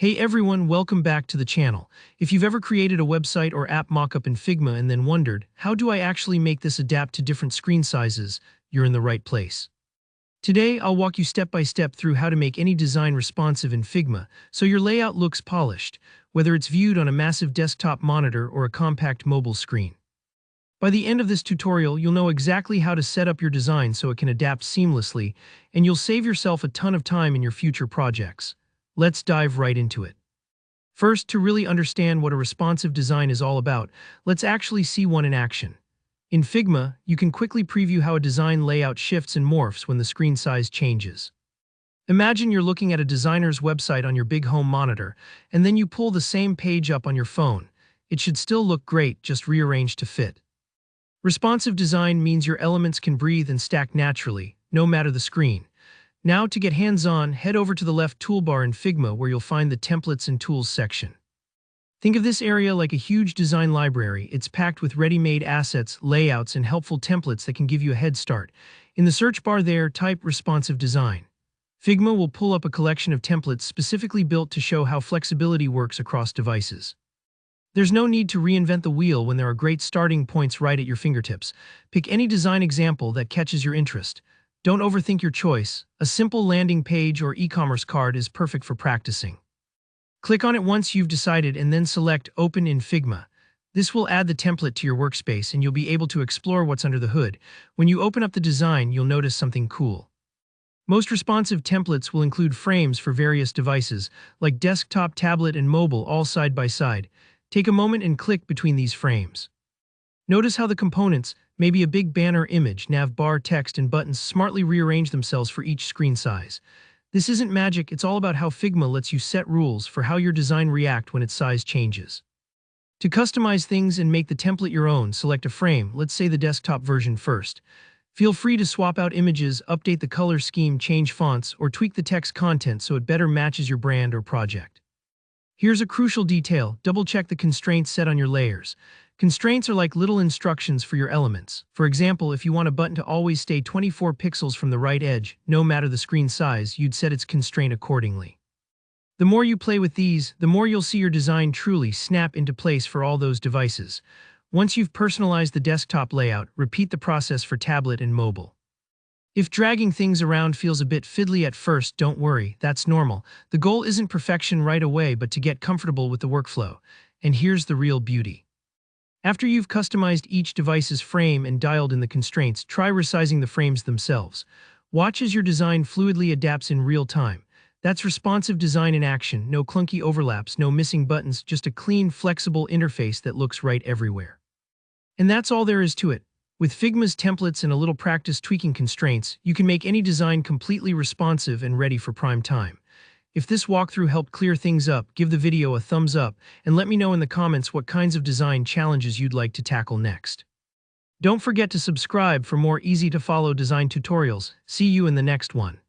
Hey everyone, welcome back to the channel. If you've ever created a website or app mockup in Figma and then wondered, how do I actually make this adapt to different screen sizes, you're in the right place. Today, I'll walk you step by step through how to make any design responsive in Figma so your layout looks polished, whether it's viewed on a massive desktop monitor or a compact mobile screen. By the end of this tutorial, you'll know exactly how to set up your design so it can adapt seamlessly, and you'll save yourself a ton of time in your future projects. Let's dive right into it. First, to really understand what a responsive design is all about, let's actually see one in action. In Figma, you can quickly preview how a design layout shifts and morphs when the screen size changes. Imagine you're looking at a designer's website on your big home monitor, and then you pull the same page up on your phone. It should still look great, just rearranged to fit. Responsive design means your elements can breathe and stack naturally, no matter the screen. Now, to get hands-on, head over to the left toolbar in Figma where you'll find the Templates and Tools section. Think of this area like a huge design library. It's packed with ready-made assets, layouts, and helpful templates that can give you a head start. In the search bar there, type Responsive Design. Figma will pull up a collection of templates specifically built to show how flexibility works across devices. There's no need to reinvent the wheel when there are great starting points right at your fingertips. Pick any design example that catches your interest. Don't overthink your choice. A simple landing page or e-commerce card is perfect for practicing. Click on it once you've decided and then select Open in Figma. This will add the template to your workspace and you'll be able to explore what's under the hood. When you open up the design, you'll notice something cool. Most responsive templates will include frames for various devices, like desktop, tablet, and mobile, all side by side. Take a moment and click between these frames. Notice how the components, maybe a big banner image, nav bar, text, and buttons, smartly rearrange themselves for each screen size. This isn't magic, it's all about how Figma lets you set rules for how your design reacts when its size changes. To customize things and make the template your own, select a frame, let's say the desktop version first. Feel free to swap out images, update the color scheme, change fonts, or tweak the text content so it better matches your brand or project. Here's a crucial detail: double-check the constraints set on your layers. Constraints are like little instructions for your elements. For example, if you want a button to always stay 24 pixels from the right edge, no matter the screen size, you'd set its constraint accordingly. The more you play with these, the more you'll see your design truly snap into place for all those devices. Once you've personalized the desktop layout, repeat the process for tablet and mobile. If dragging things around feels a bit fiddly at first, don't worry, that's normal. The goal isn't perfection right away, but to get comfortable with the workflow. And here's the real beauty. After you've customized each device's frame and dialed in the constraints, try resizing the frames themselves. Watch as your design fluidly adapts in real time. That's responsive design in action. No clunky overlaps, no missing buttons, just a clean, flexible interface that looks right everywhere. And that's all there is to it. With Figma's templates and a little practice tweaking constraints, you can make any design completely responsive and ready for prime time. If this walkthrough helped clear things up, give the video a thumbs up and let me know in the comments what kinds of design challenges you'd like to tackle next. Don't forget to subscribe for more easy-to-follow design tutorials. See you in the next one.